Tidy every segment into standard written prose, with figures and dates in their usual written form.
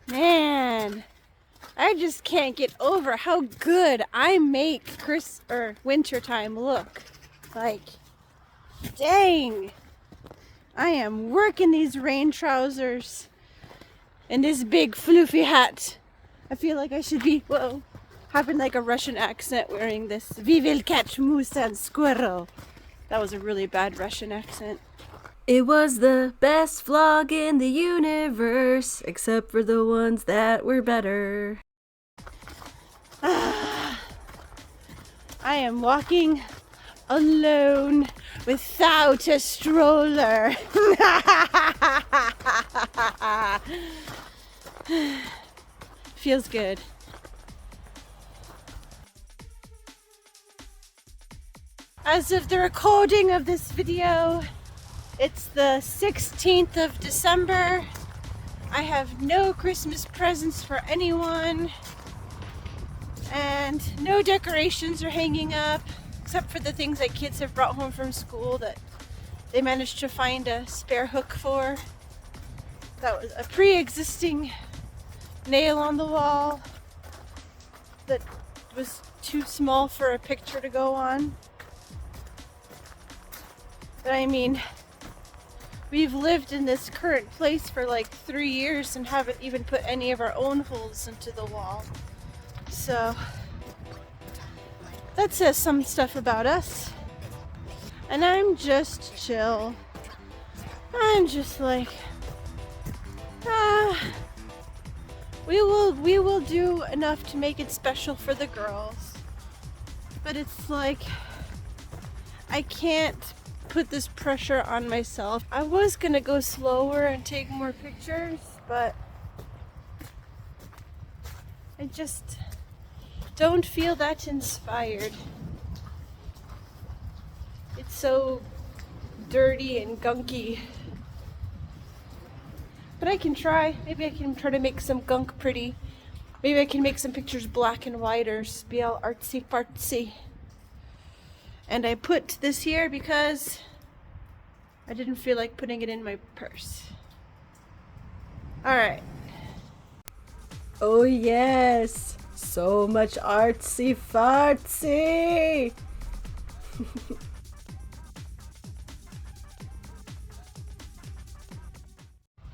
Man, I just can't get over how good I make wintertime look. Like, dang. I am working these rain trousers and this big floofy hat. I feel like I should be, having like a Russian accent wearing this. We will catch moose and squirrel. That was a really bad Russian accent. It was the best vlog in the universe, except for the ones that were better. I am walking alone without a stroller. Feels good. As of the recording of this video, it's the 16th of December. I have no Christmas presents for anyone, and no decorations are hanging up, except for the things that kids have brought home from school that they managed to find a spare hook for. That was a pre-existing nail on the wall that was too small for a picture to go on. But I mean, we've lived in this current place for like 3 years and haven't even put any of our own holes into the wall. So that says some stuff about us. And I'm just chill. I'm just like, we will do enough to make it special for the girls. But it's like, I can't put this pressure on myself. I was gonna go slower and take more pictures, but I just don't feel that inspired. It's so dirty and gunky. But I can try. Maybe I can try to make some gunk pretty. Maybe I can make some pictures black and white or be all artsy fartsy. And I put this here because I didn't feel like putting it in my purse. Alright. Oh yes, so much artsy fartsy.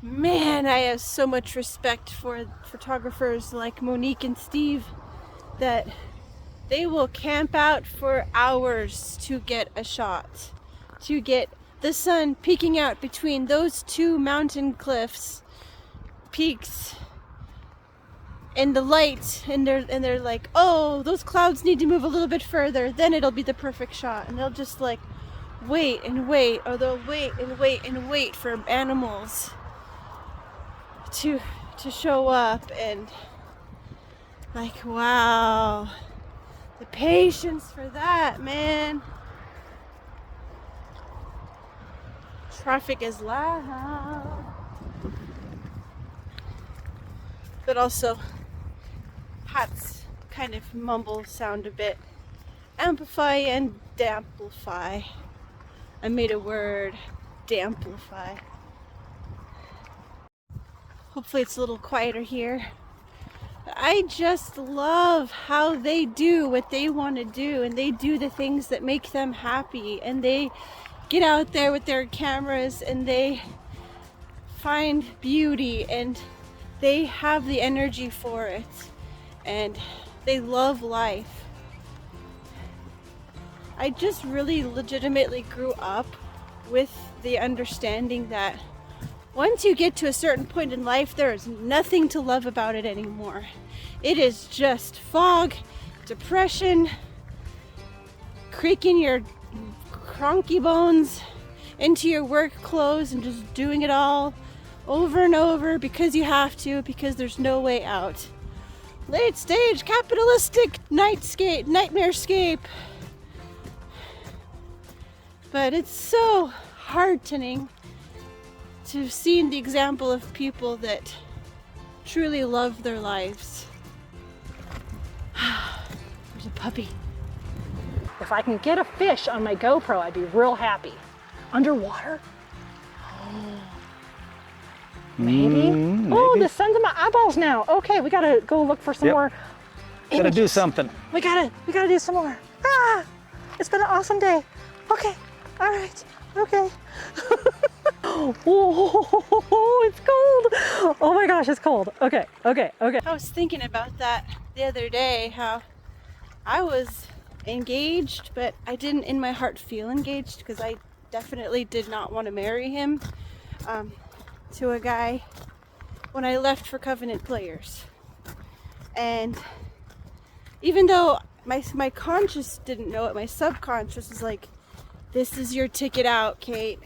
Man, I have so much respect for photographers like Monique and Steve that they will camp out for hours to get a shot, to get the sun peeking out between those two mountain peaks, and the light, and they're like, oh, those clouds need to move a little bit further, then it'll be the perfect shot. And they'll just like wait and wait, or they'll wait and wait and wait for animals to show up, and like, wow, the patience for that, man. Traffic is loud, but also hats kind of mumble sound a bit. Amplify and damplify. I made a word, damplify. Hopefully it's a little quieter here. I just love how they do what they want to do, and they do the things that make them happy, and they get out there with their cameras and they find beauty, and they have the energy for it, and they love life. I just really legitimately grew up with the understanding that once you get to a certain point in life, there is nothing to love about it anymore. It is just fog, depression, creaking your cronky bones into your work clothes and just doing it all over and over because you have to, because there's no way out. Late stage capitalistic nightmarescape. But it's so heartening to see the example of people that truly love their lives. There's a puppy. If I can get a fish on my GoPro, I'd be real happy. Underwater? Maybe. Oh, maybe. the sun's in my eyeballs now. Okay, we gotta go look for some Yep. more. Gotta do images. something. We gotta do some more. Ah, it's been an awesome day. Okay, all right, okay. Oh, it's cold. Oh my gosh, it's cold. Okay. I was thinking about that the other day, how I was engaged, but I didn't in my heart feel engaged because I definitely did not want to marry him to a guy when I left for Covenant Players. And even though my conscious didn't know it, my subconscious was like, this is your ticket out, Kate.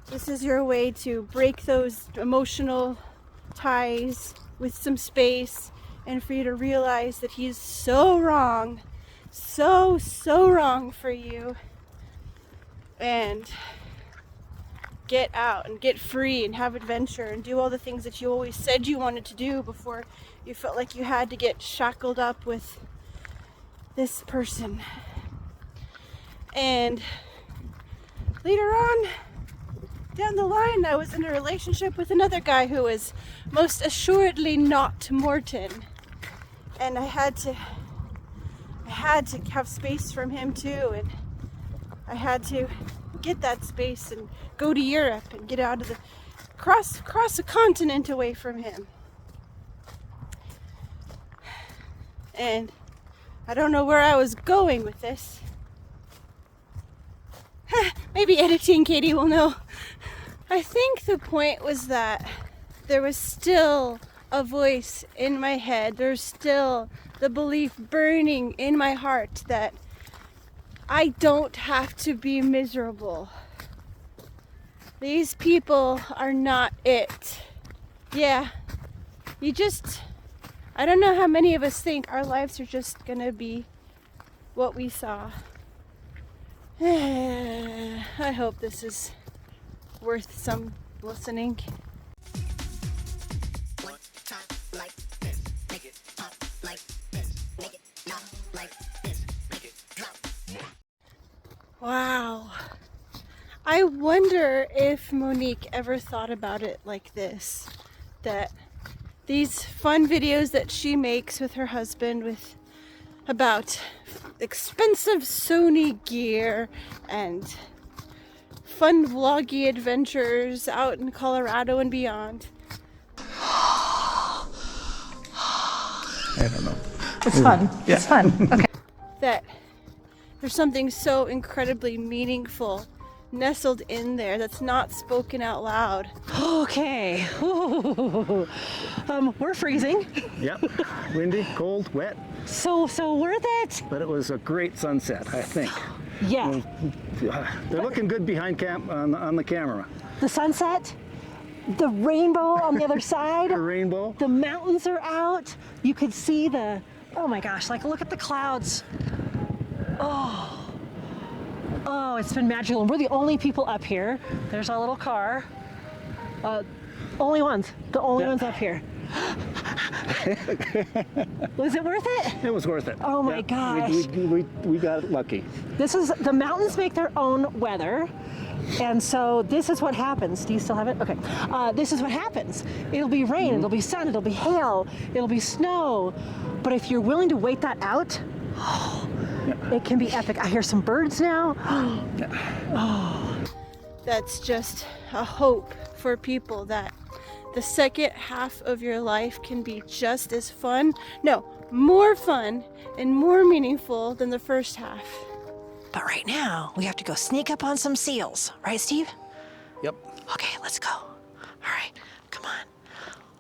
This is your way to break those emotional ties with some space and for you to realize that he's so wrong, so wrong for you, and get out and get free and have adventure and do all the things that you always said you wanted to do before you felt like you had to get shackled up with this person. And later on down the line, I was in a relationship with another guy who was most assuredly not Morton, and I had to have space from him too, and I had to get that space and go to Europe and get out of the cross a continent away from him. And I don't know where I was going with this. Maybe editing Katie will know. I think the point was that there was still a voice in my head. There's still the belief burning in my heart that I don't have to be miserable. These people are not it. Yeah, I don't know how many of us think our lives are just gonna be what we saw. I hope this is worth some listening. Wow. I wonder if Monique ever thought about it like this, that these fun videos that she makes with her husband about expensive Sony gear and fun vloggy adventures out in Colorado and beyond. I don't know. It's fun. Yeah. It's fun. Okay. That there's something so incredibly meaningful nestled in there that's not spoken out loud. Okay. We're freezing. Yep. Windy, cold, wet, So worth it. but it was a great sunset, I think. Yeah. They're looking good behind on the camera. The sunset, the rainbow on the other side, The rainbow. the mountains are out. You could see oh my gosh, like look at the clouds. Oh, it's been magical. And we're the only people up here. There's our little car. The only ones up here. Was it worth it? It was worth it. Oh my gosh. We got lucky. The mountains make their own weather. And so this is what happens. Do you still have it? Okay. This is what happens. It'll be rain, it'll be sun, it'll be hail, it'll be snow. But if you're willing to wait that out, it can be epic. I hear some birds now. That's just a hope for people that the second half of your life can be just as fun, no, more fun and more meaningful than the first half. But right now, we have to go sneak up on some seals. Right, Steve? Yep. Okay, let's go. All right, come on.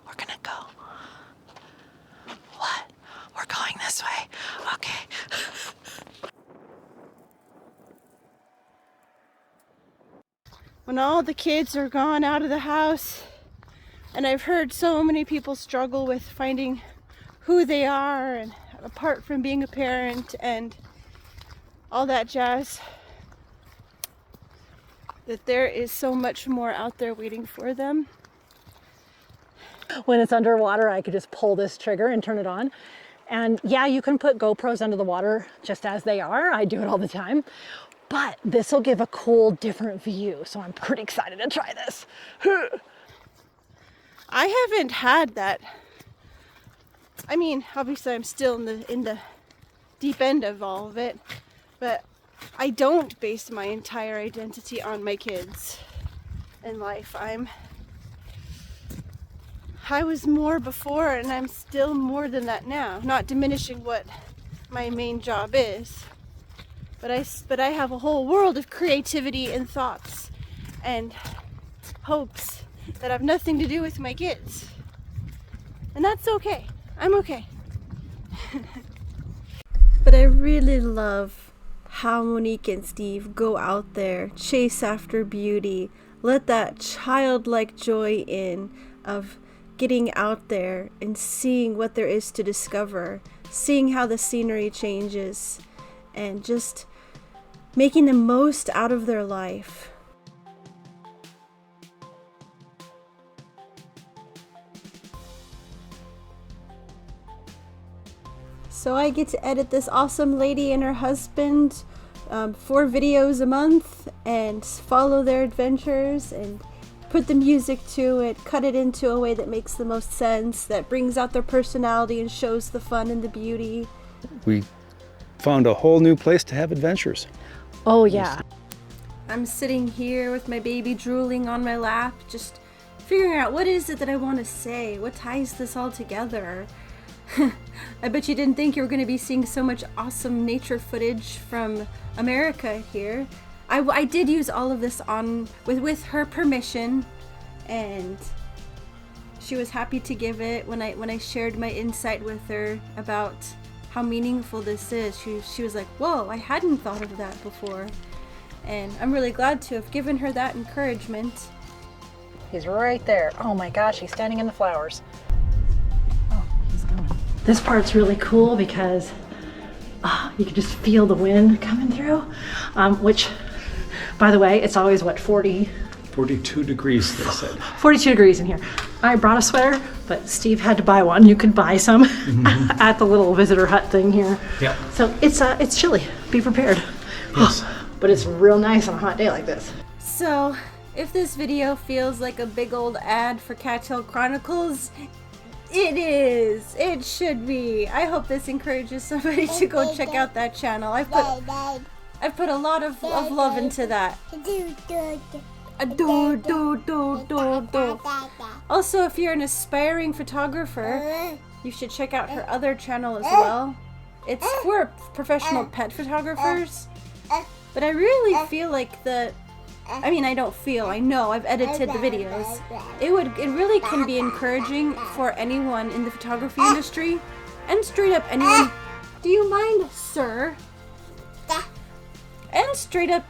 We're gonna go. What? We're going this way. Okay. When all the kids are gone out of the house, and I've heard so many people struggle with finding who they are and apart from being a parent and all that jazz, that there is so much more out there waiting for them. When it's underwater, I could just pull this trigger and turn it on. And yeah, you can put GoPros under the water just as they are. I do it all the time. But this will give a cool, different view. So I'm pretty excited to try this. I haven't had that. I mean, obviously I'm still in the deep end of all of it, but I don't base my entire identity on my kids in life. I was more before, and I'm still more than that now. Not diminishing what my main job is, but I have a whole world of creativity and thoughts and hopes that have nothing to do with my kids, and that's okay. I'm okay. But I really love how Monique and Steve go out there, chase after beauty, let that childlike joy in of getting out there and seeing what there is to discover, seeing how the scenery changes, and just making the most out of their life. So I get to edit this awesome lady and her husband 4 videos a month and follow their adventures and put the music to it, cut it into a way that makes the most sense, that brings out their personality and shows the fun and the beauty. We found a whole new place to have adventures. Oh, yeah. I'm sitting here with my baby drooling on my lap, just figuring out what is it that I want to say, what ties this all together. I bet you didn't think you were going to be seeing so much awesome nature footage from America here. I did use all of this with her permission, and she was happy to give it when I shared my insight with her about how meaningful this is. She was like, "Whoa, I hadn't thought of that before," and I'm really glad to have given her that encouragement. He's right there. Oh my gosh, he's standing in the flowers. This part's really cool because you can just feel the wind coming through, which, by the way, it's always, 42 degrees, they said. 42 degrees in here. I brought a sweater, but Steve had to buy one. You could buy some at the little visitor hut thing here. Yep. So it's chilly. Be prepared. Yes. But it's real nice on a hot day like this. So, if this video feels like a big old ad for Cattail Chronicles, it is. It should be. I hope this encourages somebody to go check out that channel. I've put a lot of love into that. Also, if you're an aspiring photographer, you should check out her other channel as well. It's for professional pet photographers. But I really feel like I know, I've edited the videos. It really can be encouraging for anyone in the photography industry, and straight up anyone. Do you mind, sir? And straight up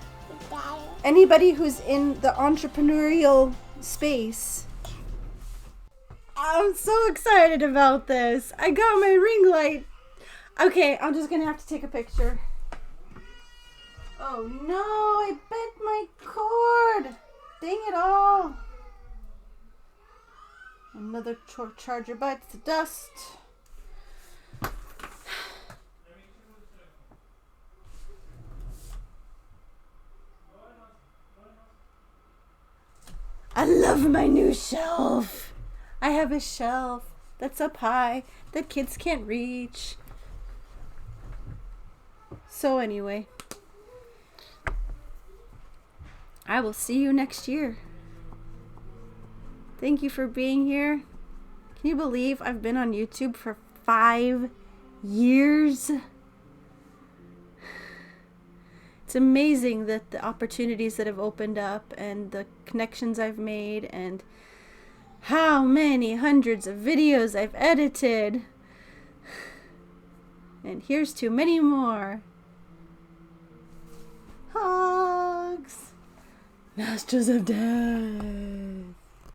anybody who's in the entrepreneurial space. I'm so excited about this. I got my ring light. Okay, I'm just gonna have to take a picture. Oh no, I bent my cord. Dang it all. Another charger bites the dust. I love my new shelf. I have a shelf that's up high that kids can't reach. So anyway, I will see you next year. Thank you for being here. Can you believe I've been on YouTube for 5 years? It's amazing that the opportunities that have opened up and the connections I've made and how many hundreds of videos I've edited. And here's to many more. Hugs. Masters of Death.